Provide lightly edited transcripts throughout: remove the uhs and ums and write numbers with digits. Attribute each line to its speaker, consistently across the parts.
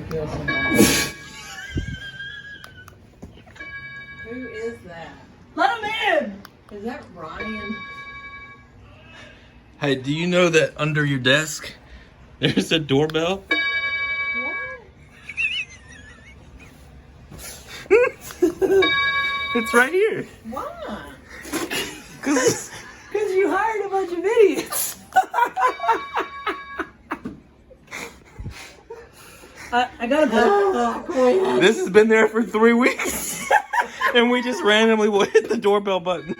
Speaker 1: kill somebody. Who is that? Let him in! Is that Ryan?
Speaker 2: Hey, do you know that under your desk there's a doorbell? It's right here.
Speaker 1: Why?
Speaker 2: Because
Speaker 1: you hired a bunch of idiots. I gotta put
Speaker 2: this has been there for 3 weeks. And we just randomly will hit the doorbell button.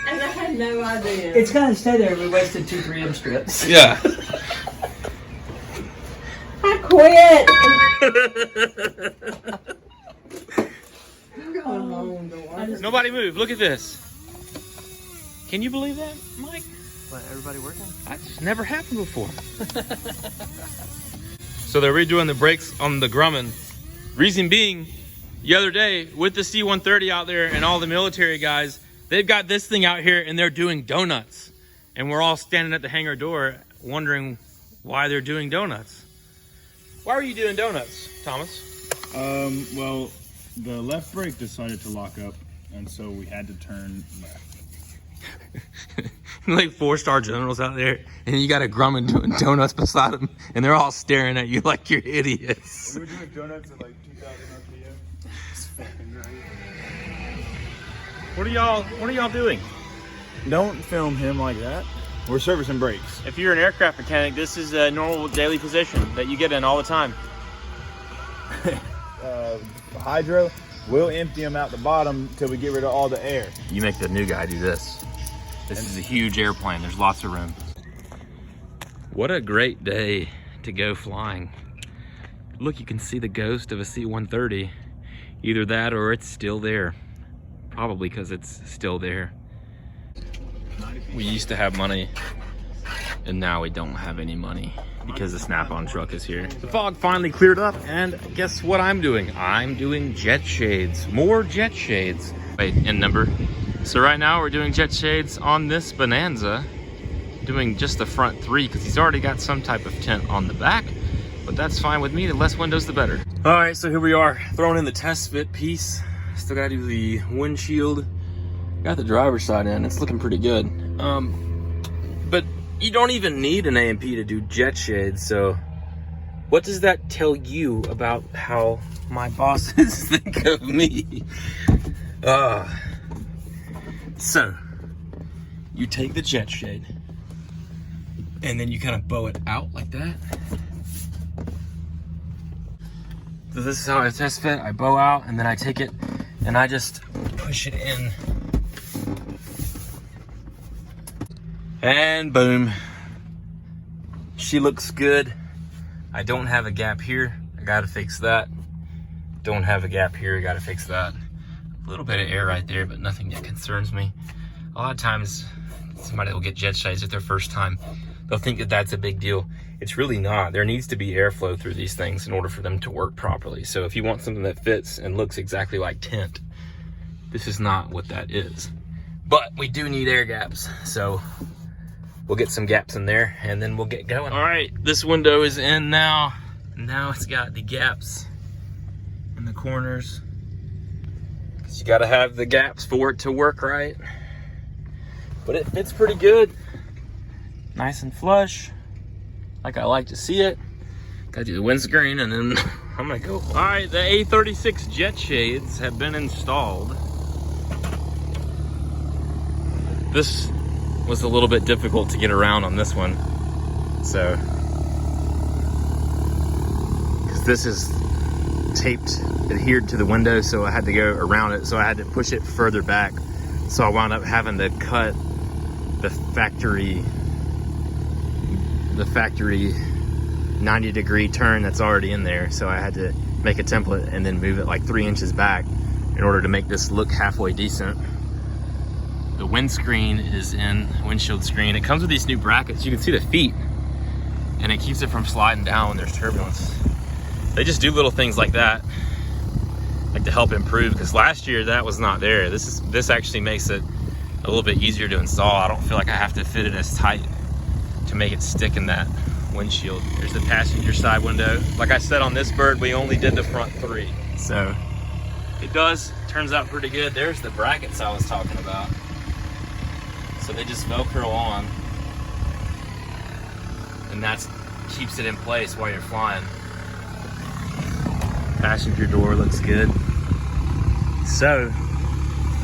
Speaker 1: And I had no idea.
Speaker 3: It's gonna stay there. We wasted 2 3M strips.
Speaker 2: Yeah.
Speaker 1: I quit. I'm going home to work.
Speaker 2: Nobody move. Look at this. Can you believe that, Mike?
Speaker 3: What, everybody working?
Speaker 2: That just never happened before. So they're redoing the brakes on the Grumman. Reason being, the other day with the C-130 out there and all the military guys, they've got this thing out here and they're doing donuts. And we're all standing at the hangar door wondering why they're doing donuts. Why are you doing donuts, Thomas?
Speaker 4: Well, the left brake decided to lock up, and so we had to turn left.
Speaker 2: Like 4-star generals out there, and you got a Grumman doing donuts beside them, and they're all staring at you like you're idiots.
Speaker 4: We were doing donuts at like 2,000 RPM. It's fucking great.
Speaker 5: What are y'all doing?
Speaker 4: Don't film him like that. We're servicing brakes.
Speaker 5: If you're an aircraft mechanic, this is a normal daily position that you get in all the time.
Speaker 4: Hydro, we'll empty them out the bottom till we get rid of all the air.
Speaker 2: You make the new guy do this. This is a huge airplane. There's lots of room. What a great day to go flying. Look, you can see the ghost of a C-130. Either that or it's still there. Probably because it's still there. We used to have money, and now we don't have any money because the Snap-on truck is here. The fog finally cleared up, and guess what I'm doing? I'm doing Jetshades. More Jetshades. Wait, in number. So right now we're doing Jetshades on this Bonanza, doing just the front 3 because he's already got some type of tint on the back, but that's fine with me. The less windows, the better. All right, so here we are, throwing in the test fit piece. Still gotta do the windshield. Got the driver's side in, it's looking pretty good. But you don't even need an AMP to do Jetshades, so what does that tell you about how my bosses think of me? So, you take the Jetshade, and then you kind of bow it out like that. So this is how I test fit. I bow out, and then I take it, and I just push it in. And boom. She looks good. I don't have a gap here. I gotta fix that. Don't have a gap here. I gotta fix that. A little bit of air right there, but nothing that concerns me. A lot of times, somebody will get Jetshades at their first time. They'll think that that's a big deal. It's really not. There needs to be airflow through these things in order for them to work properly. So if you want something that fits and looks exactly like tint, this is not what that is. But we do need air gaps, so we'll get some gaps in there and then we'll get going. All right, this window is in now. Now it's got the gaps in the corners. You gotta have the gaps for it to work right. But it fits pretty good. Nice and flush, like I like to see it. Gotta do the windscreen and then I'm gonna go. All right, the A36 Jetshades have been installed. This was a little bit difficult to get around on this one. So, because this is taped, adhered to the window, so I had to go around it, so I had to push it further back, so I wound up having to cut the factory 90-degree turn that's already in there, so I had to make a template and then move it like 3 inches back in order to make this look halfway decent. The windscreen is in, windshield screen. It comes with these new brackets. You can see the feet, and it keeps it from sliding down when there's turbulence. They just do little things like that, like to help improve, because last year that was not there. This actually makes it a little bit easier to install. I don't feel like I have to fit it as tight to make it stick in that windshield. There's the passenger side window. Like I said on this bird, we only did the front 3. So it turns out pretty good. There's the brackets I was talking about. So they just Velcro on. And that keeps it in place while you're flying. Passenger door looks good. So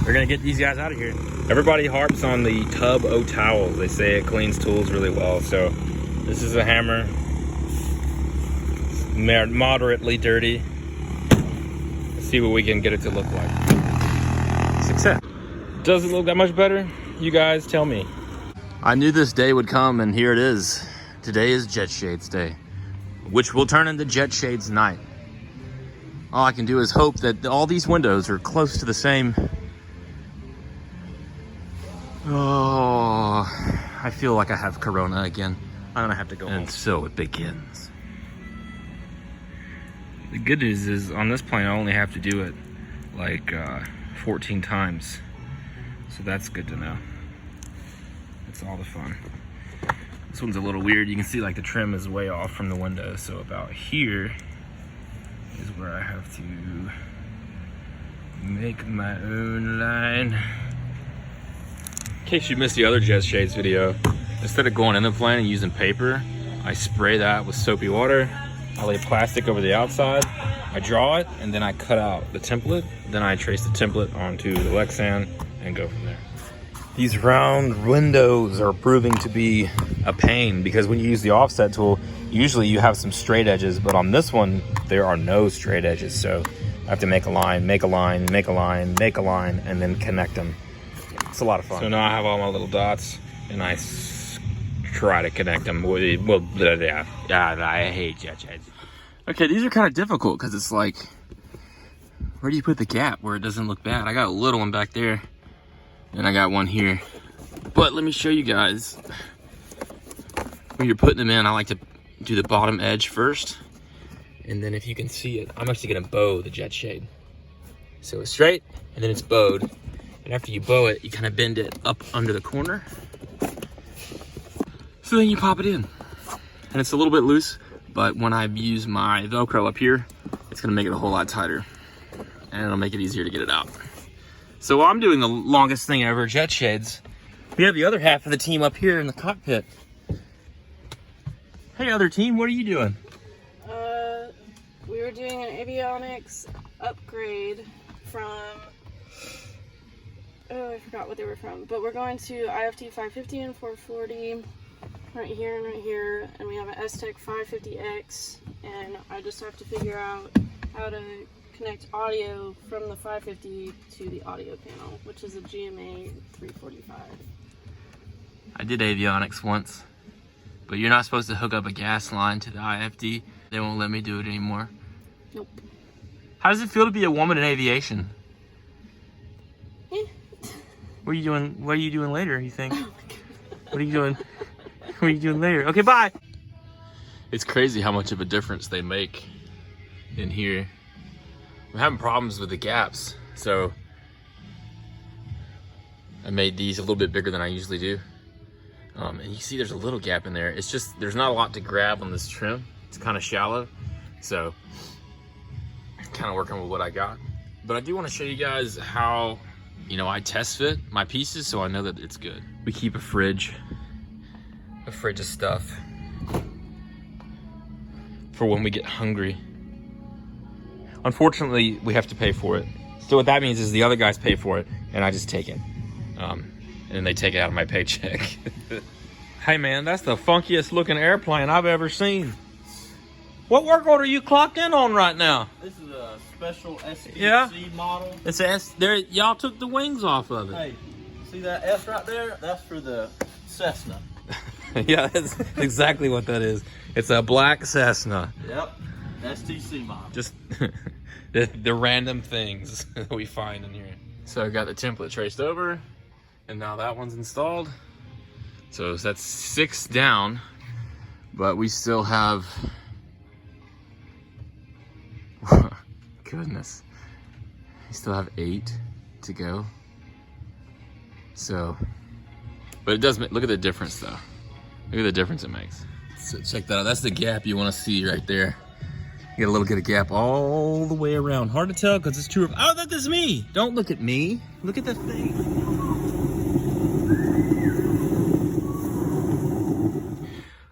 Speaker 2: we're gonna get these guys out of here. Everybody harps on the Tub O towel. They say it cleans tools really well. So this is a hammer, moderately dirty. Let's see what we can get it to look like. Success. Does it look that much better? You guys tell me. I knew this day would come, and here it is. Today is Jetshades Day, which will turn into Jetshades Night. All I can do is hope that all these windows are close to the same. Oh, I feel like I have Corona again. I'm gonna have to go home. And so it begins. The good news is on this plane, I only have to do it like 14 times. So that's good to know. That's all the fun. This one's a little weird. You can see like the trim is way off from the window. So about here is where I have to make my own line. In case you missed the other Jetshades video, instead of going in the plane and using paper, I spray that with soapy water. I lay plastic over the outside, I draw it, and then I cut out the template. Then I trace the template onto the Lexan and go from there. These round windows are proving to be a pain because when you use the offset tool, usually you have some straight edges, but on this one, there are no straight edges. So I have to make a line, make a line, make a line, make a line, and then connect them. It's a lot of fun. So now I have all my little dots, and I try to connect them. Well, yeah, I hate Jetshades. Okay, these are kind of difficult because it's like, where do you put the gap where it doesn't look bad? I got a little one back there, and I got one here. But let me show you guys. When you're putting them in, I like to do the bottom edge first. And then if you can see it, I'm actually gonna bow the Jetshade. So it's straight, and then it's bowed. And after you bow it, you kind of bend it up under the corner. So then you pop it in. And it's a little bit loose, but when I use my Velcro up here, it's gonna make it a whole lot tighter. And it'll make it easier to get it out. So while I'm doing the longest thing ever, Jetshades, we have the other half of the team up here in the cockpit. Hey, other team, what are you doing?
Speaker 1: We were doing an avionics upgrade from, oh, I forgot what they were from, but we're going to IFT 550 and 440 right here and right here, and we have an STEC 550X, and I just have to figure out how to connect audio from the 550 to the audio panel, which is a GMA 345.
Speaker 2: I did avionics once, but you're not supposed to hook up a gas line to the IFD. They won't let me do it anymore.
Speaker 1: Nope.
Speaker 2: How does it feel to be a woman in aviation? What are you doing? What are you doing later, you think? What are you doing? What are you doing later? Okay, bye. It's crazy how much of a difference they make in here. I'm having problems with the gaps, so I made these a little bit bigger than I usually do. And you see there's a little gap in there. It's just, there's not a lot to grab on this trim. It's kind of shallow, so I'm kind of working with what I got. But I do want to show you guys how, you know, I test fit my pieces so I know that it's good. We keep a fridge of stuff for when we get hungry. Unfortunately, we have to pay for it. So what that means is the other guys pay for it, and I just take it. And they take it out of my paycheck. Hey man, that's the funkiest looking airplane I've ever seen. What work order are you clocked in on right now?
Speaker 3: This is a special STC
Speaker 2: Yeah.
Speaker 3: model.
Speaker 2: It's there. Y'all took the wings off of it.
Speaker 3: Hey, see that S right there? That's for the Cessna.
Speaker 2: Yeah, that's exactly what that is. It's a black Cessna.
Speaker 3: Yep, STC model.
Speaker 2: Just the random things that we find in here. So I got the template traced over, and now that one's installed. So that's 6 down, but we still have, goodness, we still have 8 to go. So, but it does make, look at the difference though. Look at the difference it makes. So check that out. That's the gap you want to see right there. You get a little bit of gap all the way around. Hard to tell because it's true. Oh, that's me. Don't look at me. Look at the thing.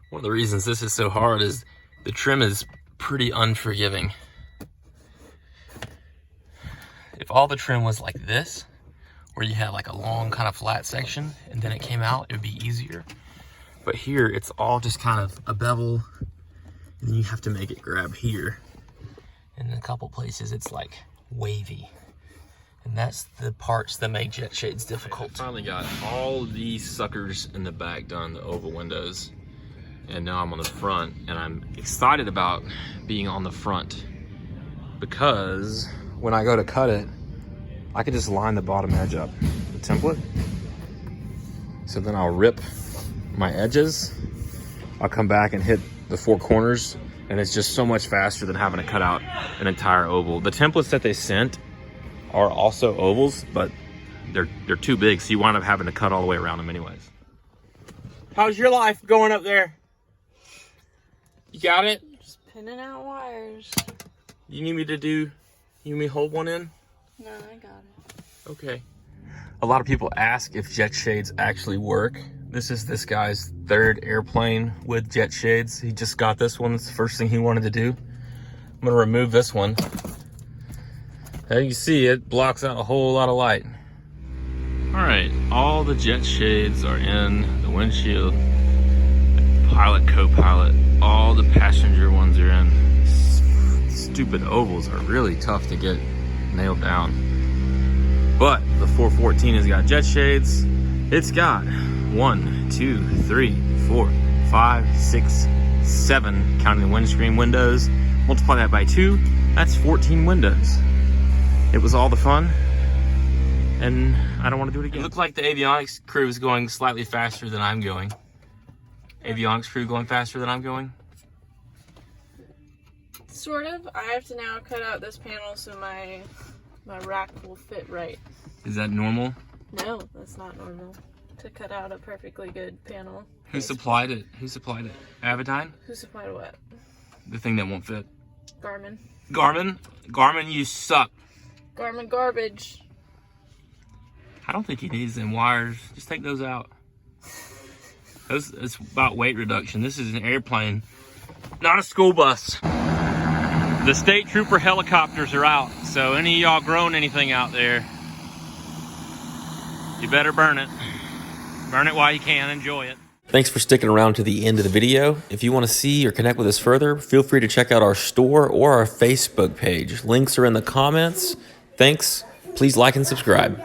Speaker 2: One of the reasons this is so hard is the trim is pretty unforgiving. If all the trim was like this, where you had like a long kind of flat section and then it came out, it would be easier. But here, it's all just kind of a bevel, and then you have to make it grab here. And in a couple places, it's like wavy. And that's the parts that make Jetshades difficult. I finally got all of these suckers in the back done, the oval windows. And now I'm on the front, and I'm excited about being on the front because when I go to cut it, I can just line the bottom edge up, the template. So then I'll rip my edges, I'll come back and hit the 4 corners, and it's just so much faster than having to cut out an entire oval. The templates that they sent are also ovals, but they're too big, so you wind up having to cut all the way around them anyways.
Speaker 5: How's your life going up there? You got it?
Speaker 1: Just pinning out wires.
Speaker 2: You need me to hold one in?
Speaker 1: No, I got it.
Speaker 2: Okay. A lot of people ask if Jetshades actually work. This is this guy's 3rd airplane with Jetshades. He just got this one. It's the first thing he wanted to do. I'm gonna remove this one. As you can see, it blocks out a whole lot of light. All right, all the Jetshades are in the windshield. Pilot, co-pilot, all the passenger ones are in. Stupid ovals are really tough to get nailed down. But the 414 has got Jetshades. It's got 1, 2, 3, 4, 5, 6, 7, counting the windscreen windows. Multiply that by 2, that's 14 windows. It was all the fun, and I don't want to do it again. It looked like the avionics crew is going slightly faster than I'm going. Avionics crew going faster than I'm going?
Speaker 1: Sort of. I have to now cut out this panel so my rack will fit right.
Speaker 2: Is that normal?
Speaker 1: No, that's not normal. To cut out a perfectly good panel.
Speaker 2: Who supplied it? Who supplied it? Avidyne?
Speaker 1: Who supplied what?
Speaker 2: The thing that won't fit.
Speaker 1: Garmin.
Speaker 2: Garmin? Garmin, you suck.
Speaker 1: Garmin garbage.
Speaker 2: I don't think he needs them wires. Just take those out. It's about weight reduction. This is an airplane, not a school bus. The state trooper helicopters are out, so any of y'all growing anything out there, you better burn it. Burn it while you can, enjoy it. Thanks for sticking around to the end of the video. If you want to see or connect with us further, feel free to check out our store or our Facebook page. Links are in the comments. Thanks. Please like and subscribe.